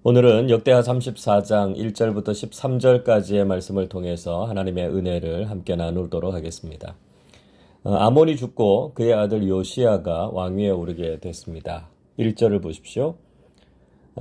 오늘은 역대하 34장 1절부터 13절까지의 말씀을 통해서 하나님의 은혜를 함께 나누도록 하겠습니다. 아몬이 죽고 그의 아들 요시야가 왕위에 오르게 됐습니다. 1절을 보십시오.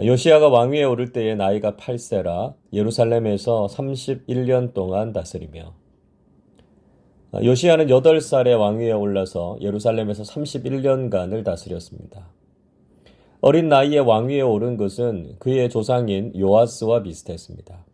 요시야가 왕위에 오를 때의 나이가 8세라 예루살렘에서 31년 동안 다스리며 요시야는 8살에 왕위에 올라서 예루살렘에서 31년간을 다스렸습니다. 어린 나이에 왕위에 오른 것은 그의 조상인 요아스와 비슷했습니다.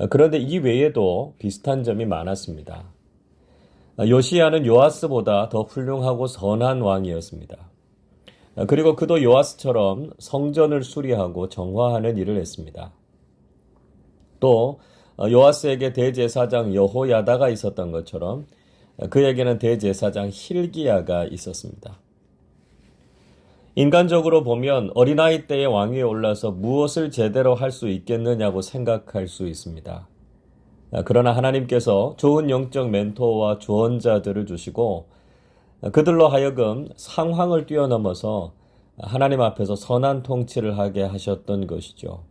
그런데 이 외에도 비슷한 점이 많았습니다. 요시야는 요아스보다 더 훌륭하고 선한 왕이었습니다. 그리고 그도 요아스처럼 성전을 수리하고 정화하는 일을 했습니다. 또 요아스에게 대제사장 여호야다가 있었던 것처럼 그에게는 대제사장 hil기야가 있었습니다. 인간적으로 보면 어린아이 때의 왕위에 올라서 무엇을 제대로 할 수 있겠느냐고 생각할 수 있습니다. 그러나 하나님께서 좋은 영적 멘토와 조언자들을 주시고 그들로 하여금 상황을 뛰어넘어서 하나님 앞에서 선한 통치를 하게 하셨던 것이죠.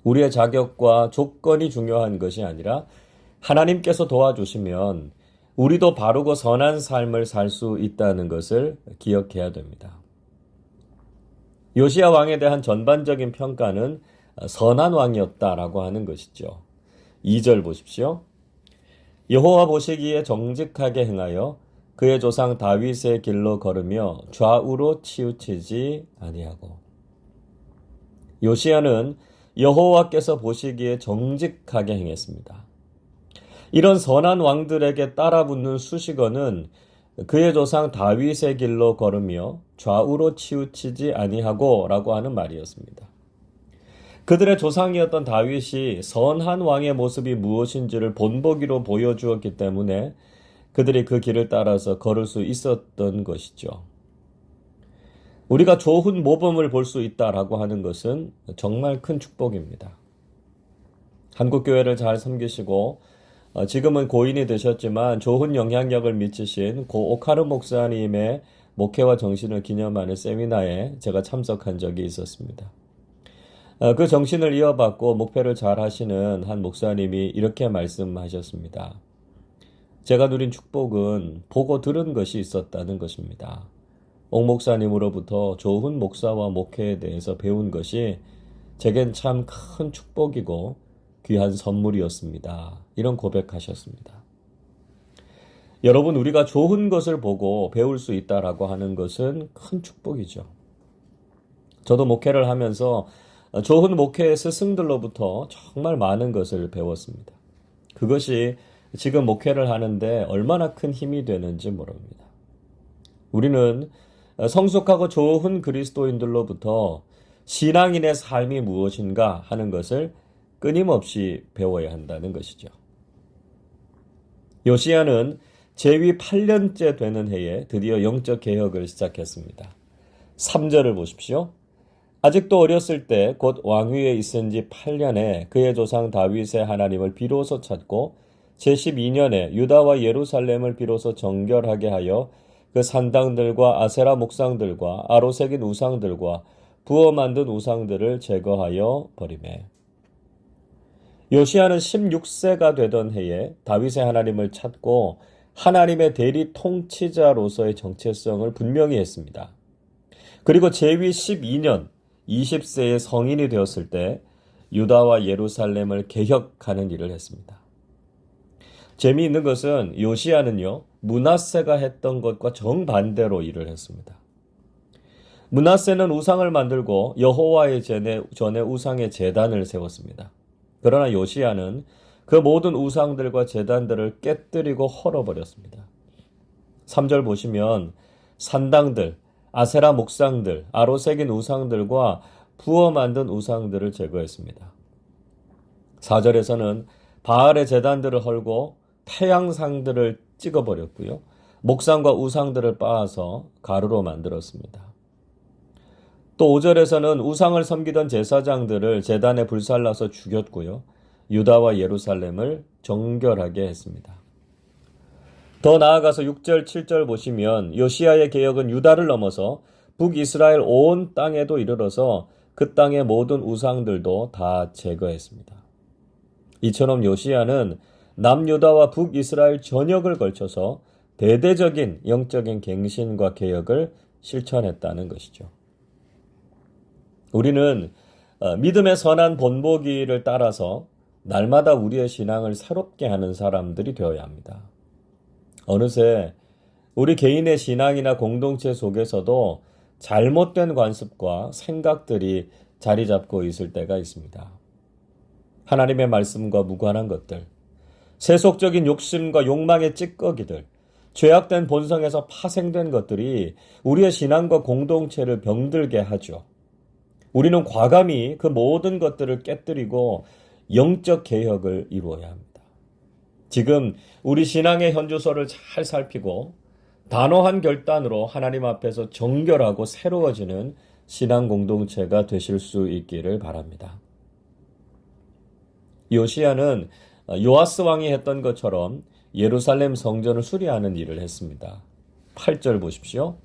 우리의 자격과 조건이 중요한 것이 아니라 하나님께서 도와주시면 우리도 바르고 선한 삶을 살 수 있다는 것을 기억해야 됩니다. 요시야 왕에 대한 전반적인 평가는 선한 왕이었다라고 하는 것이죠. 2절 보십시오. 여호와 보시기에 정직하게 행하여 그의 조상 다윗의 길로 걸으며 좌우로 치우치지 아니하고. 요시야는 여호와께서 보시기에 정직하게 행했습니다. 이런 선한 왕들에게 따라붙는 수식어는 그의 조상 다윗의 길로 걸으며 좌우로 치우치지 아니하고 라고 하는 말이었습니다. 그들의 조상이었던 다윗이 선한 왕의 모습이 무엇인지를 본보기로 보여주었기 때문에 그들이 그 길을 따라서 걸을 수 있었던 것이죠. 우리가 좋은 모범을 볼 수 있다라고 하는 것은 정말 큰 축복입니다. 한국교회를 잘 섬기시고 지금은 고인이 되셨지만 좋은 영향력을 미치신 고 오카르 목사님의 목회와 정신을 기념하는 세미나에 제가 참석한 적이 있었습니다. 그 정신을 이어받고 목회를 잘 하시는 한 목사님이 이렇게 말씀하셨습니다. 제가 누린 축복은 보고 들은 것이 있었다는 것입니다. 옥 목사님으로부터 좋은 목사와 목회에 대해서 배운 것이 제겐 참 큰 축복이고 귀한 선물이었습니다. 이런 고백하셨습니다. 여러분, 우리가 좋은 것을 보고 배울 수 있다라고 하는 것은 큰 축복이죠. 저도 목회를 하면서 좋은 목회의 스승들로부터 정말 많은 것을 배웠습니다. 그것이 지금 목회를 하는데 얼마나 큰 힘이 되는지 모릅니다. 우리는 성숙하고 좋은 그리스도인들로부터 신앙인의 삶이 무엇인가 하는 것을 끊임없이 배워야 한다는 것이죠. 요시야는 재위 8년째 되는 해에 드디어 영적 개혁을 시작했습니다. 3절을 보십시오. 아직도 어렸을 때 곧 왕위에 있은 지 8년에 그의 조상 다윗의 하나님을 비로소 찾고 제12년에 유다와 예루살렘을 비로소 정결하게 하여 그 산당들과 아세라 목상들과 아로새긴 우상들과 부어 만든 우상들을 제거하여 버리매. 요시야는 16세가 되던 해에 다윗의 하나님을 찾고 하나님의 대리 통치자로서의 정체성을 분명히 했습니다. 그리고 재위 12년, 20세의 성인이 되었을 때 유다와 예루살렘을 개혁하는 일을 했습니다. 재미있는 것은 요시야는요, 므낫세가 했던 것과 정반대로 일을 했습니다. 므낫세는 우상을 만들고 여호와의 전에 우상의 제단을 세웠습니다. 그러나 요시야는 그 모든 우상들과 제단들을 깨뜨리고 헐어버렸습니다. 3절 보시면 산당들, 아세라 목상들, 아로새긴 우상들과 부어 만든 우상들을 제거했습니다. 4절에서는 바알의 제단들을 헐고 태양상들을 찍어버렸고요. 목상과 우상들을 빻아서 가루로 만들었습니다. 또 5절에서는 우상을 섬기던 제사장들을 제단에 불살라서 죽였고요. 유다와 예루살렘을 정결하게 했습니다. 더 나아가서 6절, 7절 보시면 요시야의 개혁은 유다를 넘어서 북이스라엘 온 땅에도 이르러서 그 땅의 모든 우상들도 다 제거했습니다. 이처럼 요시야는 남유다와 북이스라엘 전역을 걸쳐서 대대적인 영적인 갱신과 개혁을 실천했다는 것이죠. 우리는 믿음의 선한 본보기를 따라서 날마다 우리의 신앙을 새롭게 하는 사람들이 되어야 합니다. 어느새 우리 개인의 신앙이나 공동체 속에서도 잘못된 관습과 생각들이 자리 잡고 있을 때가 있습니다. 하나님의 말씀과 무관한 것들, 세속적인 욕심과 욕망의 찌꺼기들, 죄악된 본성에서 파생된 것들이 우리의 신앙과 공동체를 병들게 하죠. 우리는 과감히 그 모든 것들을 깨뜨리고 영적 개혁을 이루어야 합니다. 지금 우리 신앙의 현주소를 잘 살피고 단호한 결단으로 하나님 앞에서 정결하고 새로워지는 신앙 공동체가 되실 수 있기를 바랍니다. 요시야는 요아스 왕이 했던 것처럼 예루살렘 성전을 수리하는 일을 했습니다. 8절 보십시오.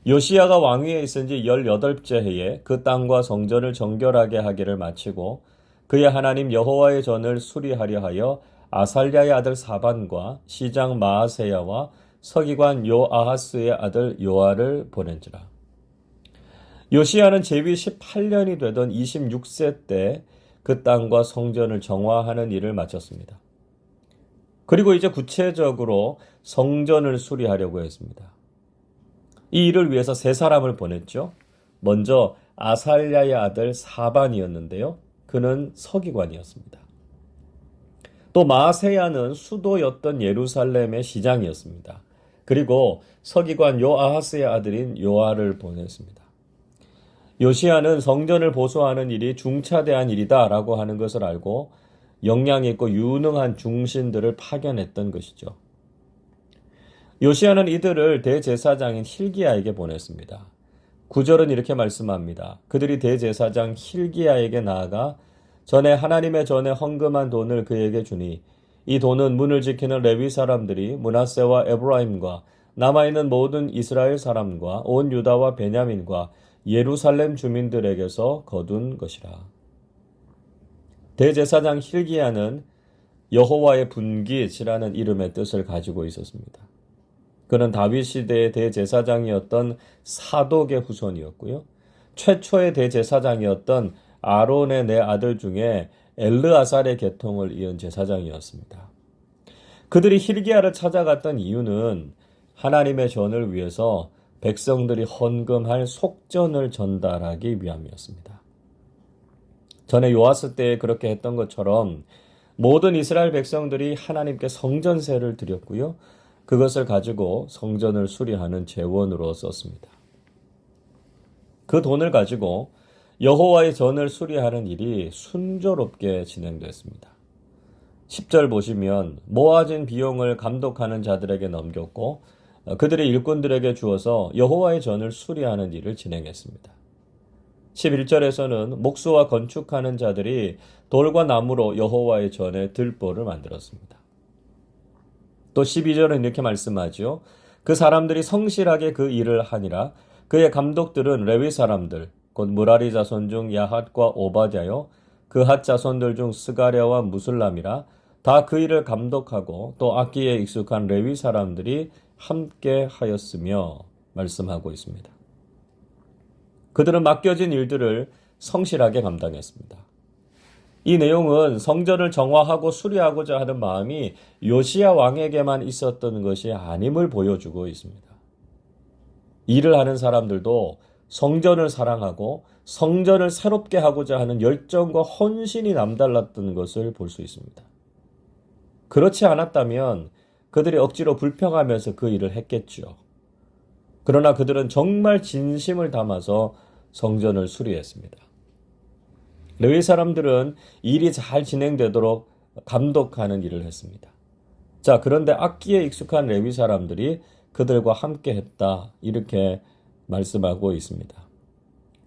요시야가 왕위에 있은 지 18째 해에 그 땅과 성전을 정결하게 하기를 마치고 그의 하나님 여호와의 전을 수리하려 하여 아살랴의 아들 사반과 시장 마아세야와 서기관 요아하스의 아들 요아를 보낸지라. 요시야는 제위 18년이 되던 26세 때 그 땅과 성전을 정화하는 일을 마쳤습니다. 그리고 이제 구체적으로 성전을 수리하려고 했습니다. 이 일을 위해서 세 사람을 보냈죠. 먼저 아살랴의 아들 사반이었는데요. 그는 서기관이었습니다. 또 마아세야는 수도였던 예루살렘의 시장이었습니다. 그리고 서기관 요아하스의 아들인 요아를 보냈습니다. 요시야는 성전을 보수하는 일이 중차대한 일이다라고 하는 것을 알고 역량 있고 유능한 중신들을 파견했던 것이죠. 요시야는 이들을 대제사장인 힐기야에게 보냈습니다. 9절은 이렇게 말씀합니다. 그들이 대제사장 힐기야에게 나아가 전에 하나님의 전에 헌금한 돈을 그에게 주니 이 돈은 문을 지키는 레위 사람들이 므낫세와 에브라임과 남아있는 모든 이스라엘 사람과 온 유다와 베냐민과 예루살렘 주민들에게서 거둔 것이라. 대제사장 힐기야는 여호와의 분깃이라는 이름의 뜻을 가지고 있었습니다. 그는 다윗 시대의 대제사장이었던 사독의 후손이었고요. 최초의 대제사장이었던 아론의 네 아들 중에 엘르아살의 계통을 이은 제사장이었습니다. 그들이 힐기야를 찾아갔던 이유는 하나님의 전을 위해서 백성들이 헌금할 속전을 전달하기 위함이었습니다. 전에 요아스 때에 그렇게 했던 것처럼 모든 이스라엘 백성들이 하나님께 성전세를 드렸고요. 그것을 가지고 성전을 수리하는 재원으로 썼습니다. 그 돈을 가지고 여호와의 전을 수리하는 일이 순조롭게 진행됐습니다. 10절 보시면 모아진 비용을 감독하는 자들에게 넘겼고 그들의 일꾼들에게 주어서 여호와의 전을 수리하는 일을 진행했습니다. 11절에서는 목수와 건축하는 자들이 돌과 나무로 여호와의 전에 들보를 만들었습니다. 또 12절은 이렇게 말씀하죠. 그 사람들이 성실하게 그 일을 하니라. 그의 감독들은 레위 사람들 곧 무라리 자손 중 야핫과 오바댜요 그 핫 자손들 중 스가랴와 무술람이라. 다 그 일을 감독하고 또 악기에 익숙한 레위 사람들이 함께 하였으며 말씀하고 있습니다. 그들은 맡겨진 일들을 성실하게 감당했습니다. 이 내용은 성전을 정화하고 수리하고자 하는 마음이 요시야 왕에게만 있었던 것이 아님을 보여주고 있습니다. 일을 하는 사람들도 성전을 사랑하고 성전을 새롭게 하고자 하는 열정과 헌신이 남달랐던 것을 볼 수 있습니다. 그렇지 않았다면 그들이 억지로 불평하면서 그 일을 했겠죠. 그러나 그들은 정말 진심을 담아서 성전을 수리했습니다. 레위 사람들은 일이 잘 진행되도록 감독하는 일을 했습니다. 자, 그런데 악기에 익숙한 레위 사람들이 그들과 함께 했다. 이렇게 말씀하고 있습니다.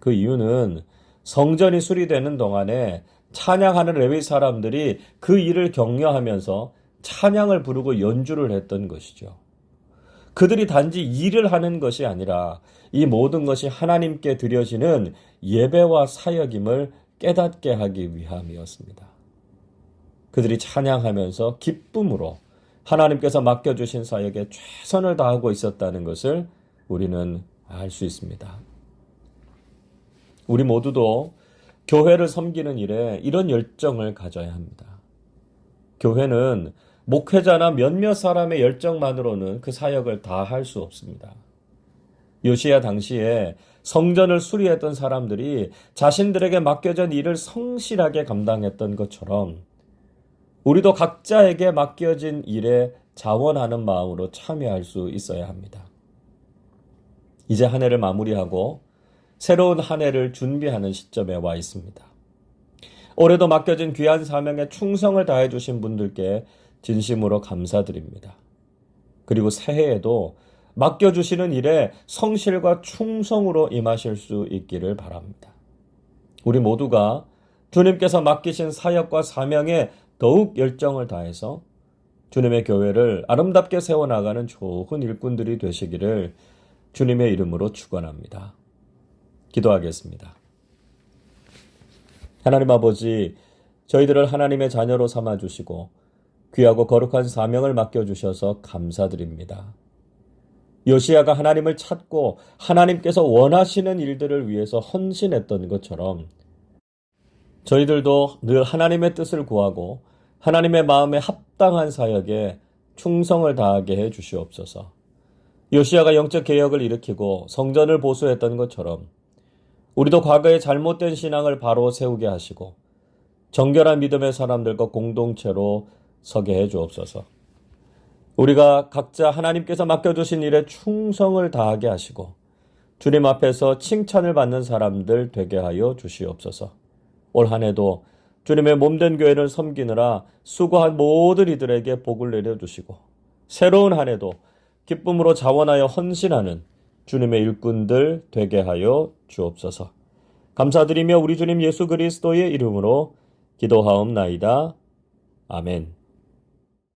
그 이유는 성전이 수리되는 동안에 찬양하는 레위 사람들이 그 일을 격려하면서 찬양을 부르고 연주를 했던 것이죠. 그들이 단지 일을 하는 것이 아니라 이 모든 것이 하나님께 드려지는 예배와 사역임을 깨닫게 하기 위함이었습니다. 그들이 찬양하면서 기쁨으로 하나님께서 맡겨주신 사역에 최선을 다하고 있었다는 것을 우리는 알 수 있습니다. 우리 모두도 교회를 섬기는 일에 이런 열정을 가져야 합니다. 교회는 목회자나 몇몇 사람의 열정만으로는 그 사역을 다 할 수 없습니다. 요시야 당시에 성전을 수리했던 사람들이 자신들에게 맡겨진 일을 성실하게 감당했던 것처럼 우리도 각자에게 맡겨진 일에 자원하는 마음으로 참여할 수 있어야 합니다. 이제 한 해를 마무리하고 새로운 한 해를 준비하는 시점에 와 있습니다. 올해도 맡겨진 귀한 사명에 충성을 다해 주신 분들께 진심으로 감사드립니다. 그리고 새해에도 맡겨주시는 일에 성실과 충성으로 임하실 수 있기를 바랍니다. 우리 모두가 주님께서 맡기신 사역과 사명에 더욱 열정을 다해서 주님의 교회를 아름답게 세워나가는 좋은 일꾼들이 되시기를 주님의 이름으로 축원합니다. 기도하겠습니다. 하나님 아버지, 저희들을 하나님의 자녀로 삼아주시고 귀하고 거룩한 사명을 맡겨주셔서 감사드립니다. 요시야가 하나님을 찾고 하나님께서 원하시는 일들을 위해서 헌신했던 것처럼 저희들도 늘 하나님의 뜻을 구하고 하나님의 마음에 합당한 사역에 충성을 다하게 해 주시옵소서. 요시야가 영적 개혁을 일으키고 성전을 보수했던 것처럼 우리도 과거의 잘못된 신앙을 바로 세우게 하시고 정결한 믿음의 사람들과 공동체로 서게 해 주옵소서. 우리가 각자 하나님께서 맡겨주신 일에 충성을 다하게 하시고 주님 앞에서 칭찬을 받는 사람들 되게 하여 주시옵소서. 올 한 해도 주님의 몸된 교회를 섬기느라 수고한 모든 이들에게 복을 내려주시고 새로운 한 해도 기쁨으로 자원하여 헌신하는 주님의 일꾼들 되게 하여 주옵소서. 감사드리며 우리 주님 예수 그리스도의 이름으로 기도하옵나이다. 아멘.